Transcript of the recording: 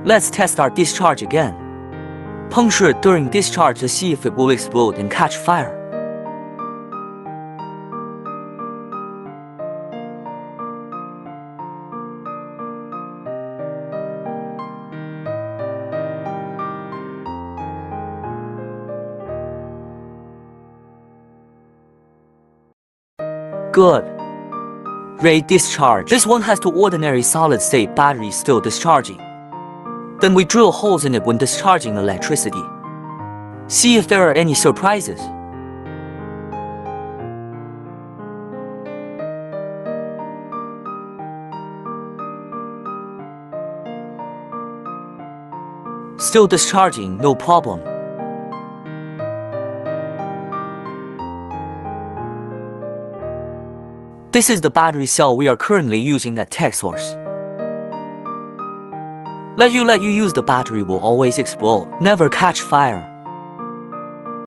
Let's test our discharge again. Puncture it during discharge to see if it will explode and catch fire. Good. Rate discharge. This one has two ordinary solid-state batteries still discharging. Then we drill holes in it when discharging electricity. See if there are any surprises. Still discharging, no problem. This is the battery cell we are currently using at tech source. Let you use the battery will always explode, never catch fire.